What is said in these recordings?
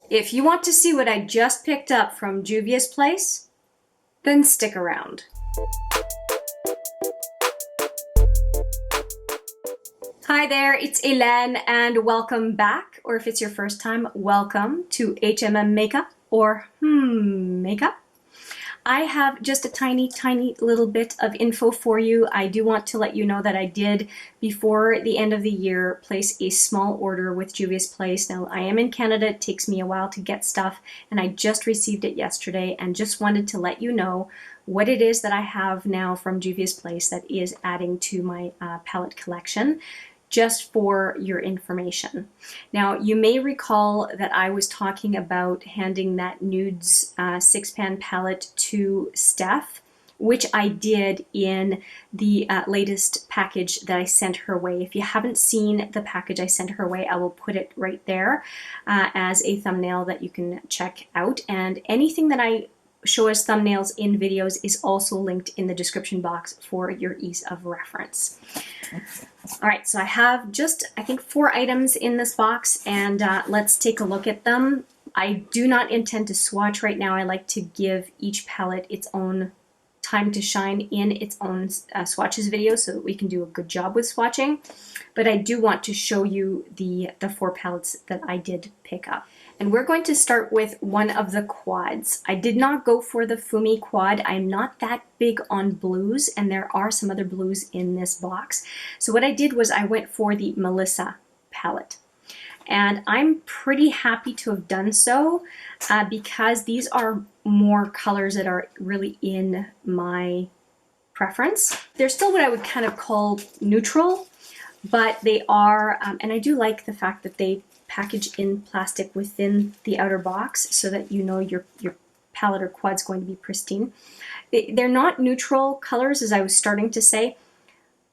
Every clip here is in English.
If you want to see what I just picked up from Juvia's place, then stick around. Hi there, it's Hélène and welcome back, or if it's your first time, welcome to HMM Makeup or Makeup. I have just a tiny little bit of info for you. I do want to let you know that I did, before the end of the year, place a small order with Juvia's Place. Now, I am in Canada. It takes me a while to get stuff, and I just received it yesterday and just wanted to let you know what it is that I have now from Juvia's Place that is adding to my palette collection, just for your information. Now, you may recall that I was talking about handing that Nudes 6-pan palette to Steph, which I did in the latest package that I sent her way. If you haven't seen the package I sent her way, I will put it right there as a thumbnail that you can check out. And anything that I show as thumbnails in videos is also linked in the description box for your ease of reference. All right, so I have just, I think, 4 items in this box, and let's take a look at them. I do not intend to swatch right now. I like to give each palette its own time to shine in its own swatches video so that we can do a good job with swatching. But I do want to show you the 4 palettes that I did pick up. And we're going to start with one of the quads. I did not go for the Fumi quad. I'm not that big on blues, and there are some other blues in this box. So what I did was I went for the Melissa palette. And I'm pretty happy to have done so because these are more colors that are really in my preference. They're still what I would kind of call neutral, but they are, and I do like the fact that they package in plastic within the outer box so that you know your palette or quad's going to be pristine. They're not neutral colors, as I was starting to say,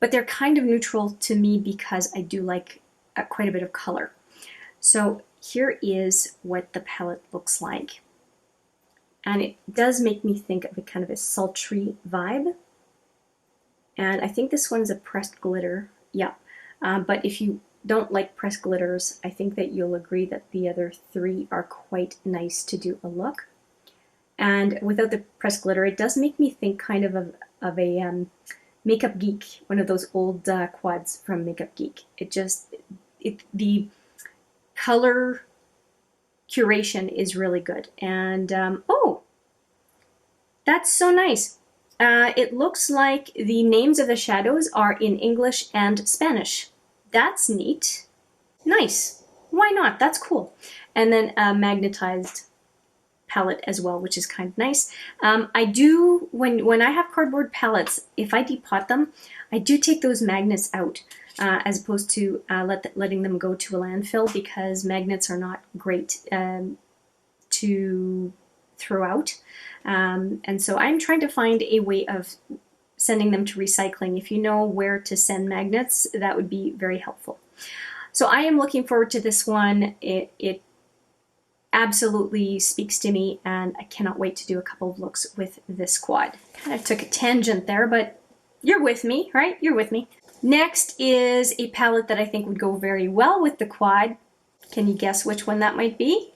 but they're kind of neutral to me because I do like quite a bit of color. So here is what the palette looks like. And it does make me think of a kind of a sultry vibe. And I think this one's a pressed glitter. Yeah. But if you don't like pressed glitters, I think that you'll agree that the other 3 are quite nice to do a look. And without the pressed glitter, it does make me think kind of a Makeup Geek, one of those old quads from Makeup Geek. The color curation is really good. And oh, that's so nice. It looks like the names of the shadows are in English and Spanish. That's neat. Nice. Why not? That's cool. And then a magnetized palette as well, which is kind of nice. I do, when I have cardboard palettes, if I depot them, I do take those magnets out as opposed to letting them go to a landfill, because magnets are not great to throw out. And so I'm trying to find a way of sending them to recycling. If you know where to send magnets, that would be very helpful. So I am looking forward to this one. It absolutely speaks to me, and I cannot wait to do a couple of looks with this quad. Kind of took a tangent there, but you're with me, right? You're with me. Next is a palette that I think would go very well with the quad. Can you guess which one that might be?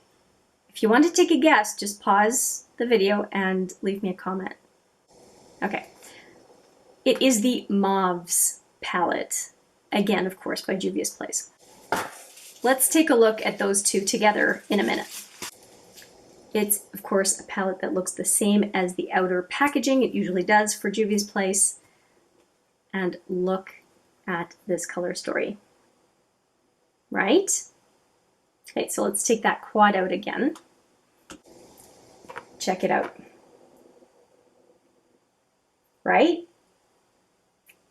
If you want to take a guess, just pause the video and leave me a comment. Okay. It is the Mauves palette. Again, of course, by Juvia's Place. Let's take a look at those 2 together in a minute. It's, of course, a palette that looks the same as the outer packaging. It usually does for Juvia's Place. And look at this color story. Right? Okay, so let's take that quad out again. Check it out. Right?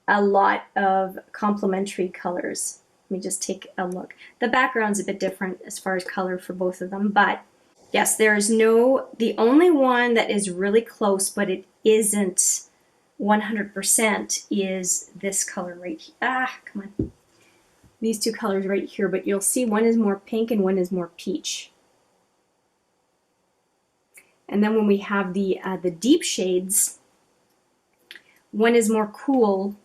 A lot of complementary colors. Let me just take a look. The background's a bit different as far as color for both of them, but yes, the only one that is really close, but it isn't 100%, is this color right here. Come on. These 2 colors right here, but you'll see one is more pink and one is more peach. And then when we have the deep shades, one is more cool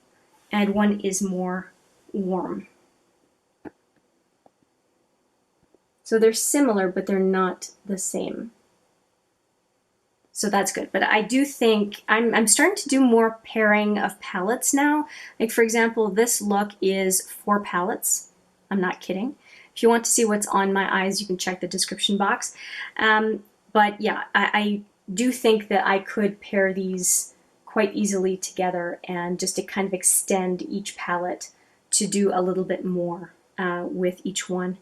and one is more warm. So they're similar, but they're not the same. So that's good. But I do think I'm starting to do more pairing of palettes now. Like for example, this look is 4 palettes. I'm not kidding. If you want to see what's on my eyes, you can check the description box. But yeah, I do think that I could pair these quite easily together and just to kind of extend each palette to do a little bit more with each one.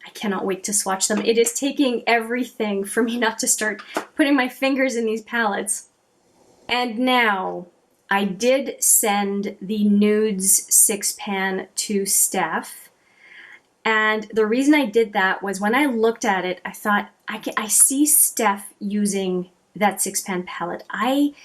I cannot wait to swatch them. It is taking everything for me not to start putting my fingers in these palettes. And now, I did send the Nudes 6-pan to Steph. And the reason I did that was when I looked at it, I thought, I see Steph using that 6-pan palette. I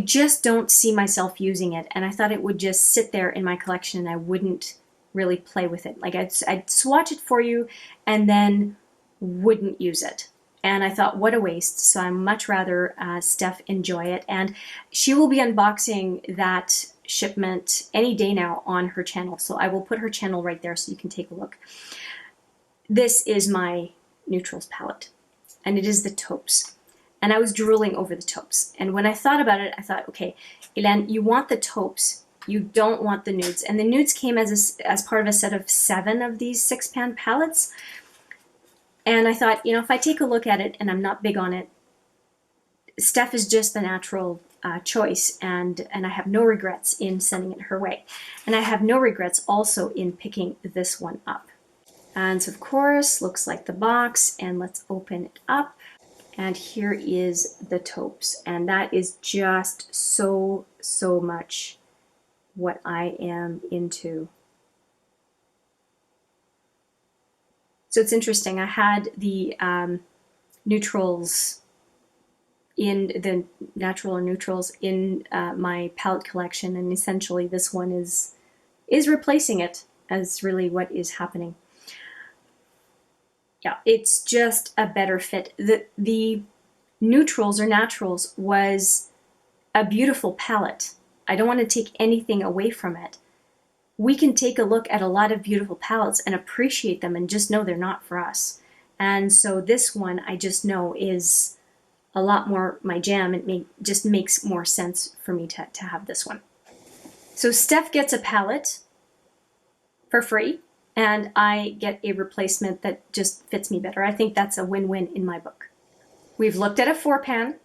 just don't see myself using it. And I thought it would just sit there in my collection and I wouldn't really play with it. Like I'd swatch it for you and then wouldn't use it. And I thought, what a waste. So I'd much rather Steph enjoy it. And she will be unboxing that shipment any day now on her channel. So I will put her channel right there so you can take a look. This is my neutrals palette and it is the taupes. And I was drooling over the taupes. And when I thought about it, I thought, okay, Hélène, you want the taupes. You don't want the nudes. And the nudes came as part of a set of 7 of these 6-pan palettes. And I thought, you know, if I take a look at it and I'm not big on it, Steph is just the natural choice. And I have no regrets in sending it her way. And I have no regrets also in picking this one up. And so, of course, looks like the box. And let's open it up. And here is the taupes. And that is just so much what I am into. So it's interesting. I had the neutrals in the natural or neutrals in my palette collection, and essentially this one is replacing it as really what is happening. Yeah, it's just a better fit. The neutrals or naturals was a beautiful palette. I don't want to take anything away from it. We can take a look at a lot of beautiful palettes and appreciate them and just know they're not for us. And so this one I just know is a lot more my jam. It just makes more sense for me to have this one. So Steph gets a palette for free and I get a replacement that just fits me better. I think that's a win-win in my book. We've looked at a 4-pan.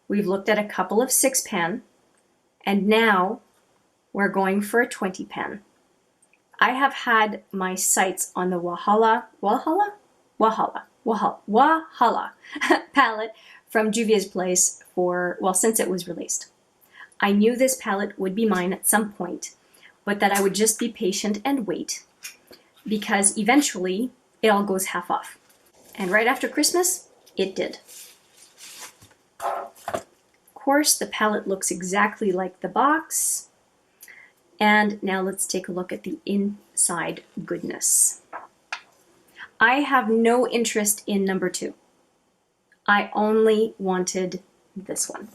We've looked at a couple of 6-pan. And now we're going for a 20-pan. I have had my sights on the Walhalla palette from Juvia's Place since it was released. I knew this palette would be mine at some point, but that I would just be patient and wait because eventually it all goes half off. And right after Christmas, it did. Course, the palette looks exactly like the box. And now let's take a look at the inside goodness. I have no interest in number 2. I only wanted this one.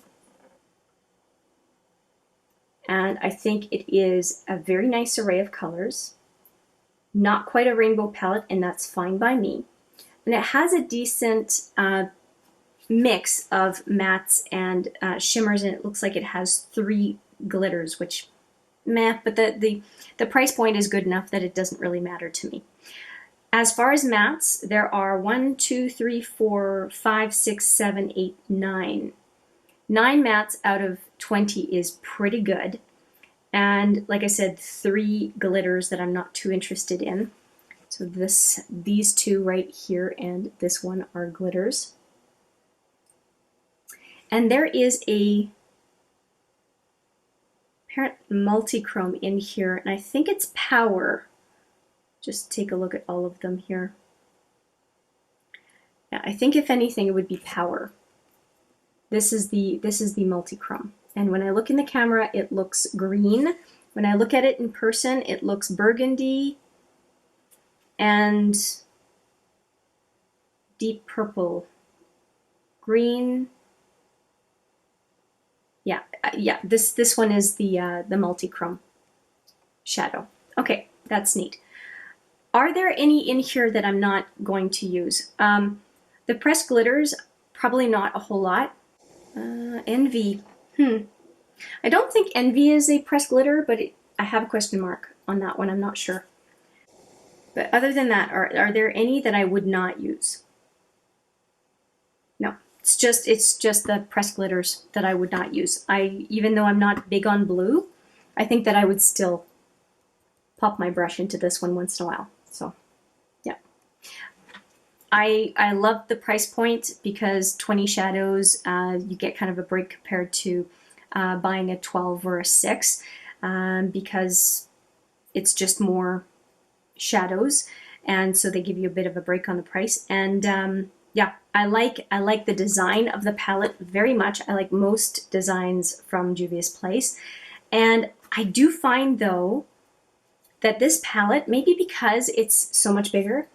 And I think it is a very nice array of colors. Not quite a rainbow palette, and that's fine by me. And it has a decent mix of mattes and shimmers, and it looks like it has 3 glitters, which meh, but the price point is good enough that it doesn't really matter to me. As far as mattes, there are 1, 2, 3, 4, 5, 6, 7, 8, 9. 9 mattes out of 20 is pretty good. And like I said, 3 glitters that I'm not too interested in. So these 2 right here and this one are glitters. And there is a apparent multi-chrome in here, and I think it's Power. Just take a look at all of them here. Yeah, I think if anything it would be Power. This is the multi-chrome. And when I look in the camera, it looks green. When I look at it in person, it looks burgundy and deep purple, green. Yeah, this one is the multi-chrome shadow. Okay, that's neat. Are there any in here that I'm not going to use? The pressed glitters, probably not a whole lot. Envy. I don't think Envy is a pressed glitter, but I have a question mark on that one. I'm not sure. But other than that, are there any that I would not use? No, it's just the pressed glitters that I would not use. Even though I'm not big on blue, I think that I would still pop my brush into this one once in a while. So, yeah. I love the price point because 20 shadows, you get kind of a break compared to buying a 12 or a 6 because it's just more shadows, and so they give you a bit of a break on the price. And yeah, I like the design of the palette very much. I like most designs from Juvia's Place, and I do find though that this palette, maybe because it's so much bigger,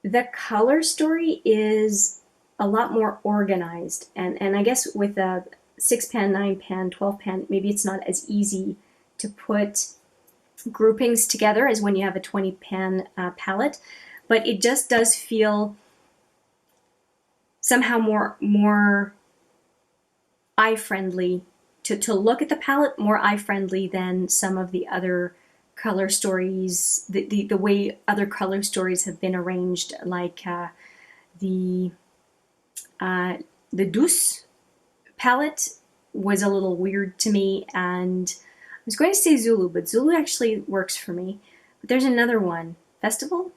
the color story is a lot more organized, and I guess with a 6 pan, 9 pan, 12 pan, maybe it's not as easy to put groupings together as when you have a 20 pan palette, but it just does feel somehow more eye friendly to look at the palette, more eye friendly than some of the other color stories, the way other color stories have been arranged, like the Douce palette was a little weird to me, and I was going to say Zulu, but Zulu actually works for me. But there's another one, Festival?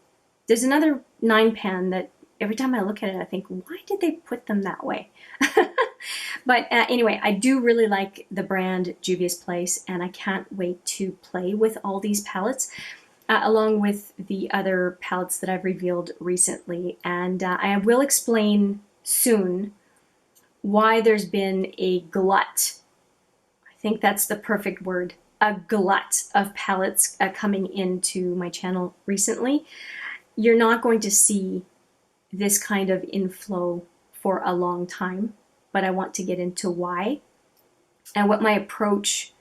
There's another 9 pan that every time I look at it, I think, why did they put them that way? But anyway, I do really like the brand Juvia's Place, and I can't wait to play with all these palettes, along with the other palettes that I've revealed recently. And I will explain soon why there's been a glut. I think that's the perfect word, a glut of palettes coming into my channel recently. You're not going to see this kind of inflow for a long time, but I want to get into why and what my approach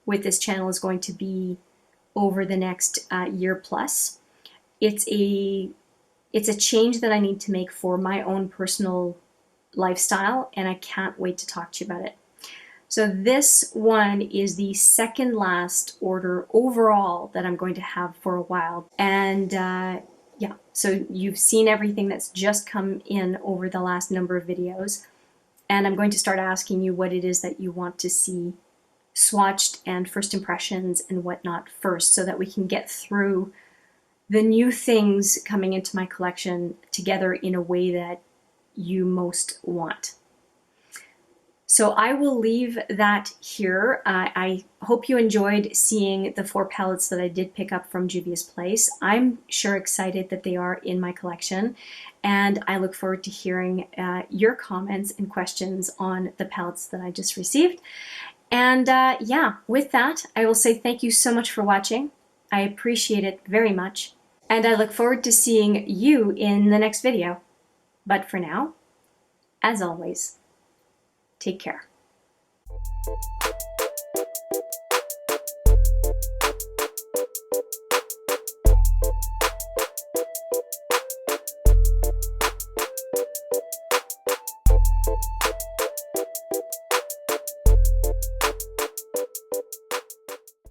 with this channel is going to be over the next year plus. It's a change that I need to make for my own personal lifestyle, and I can't wait to talk to you about it. So this one is the second last order overall that I'm going to have for a while. And yeah, so you've seen everything that's just come in over the last number of videos. And I'm going to start asking you what it is that you want to see swatched and first impressions and whatnot first, so that we can get through the new things coming into my collection together in a way that you most want. So I will leave that here. I hope you enjoyed seeing the 4 palettes that I did pick up from Juvia's Place. I'm sure excited that they are in my collection, and I look forward to hearing your comments and questions on the palettes that I just received. And yeah, with that, I will say thank you so much for watching. I appreciate it very much, and I look forward to seeing you in the next video. But for now, as always, take care.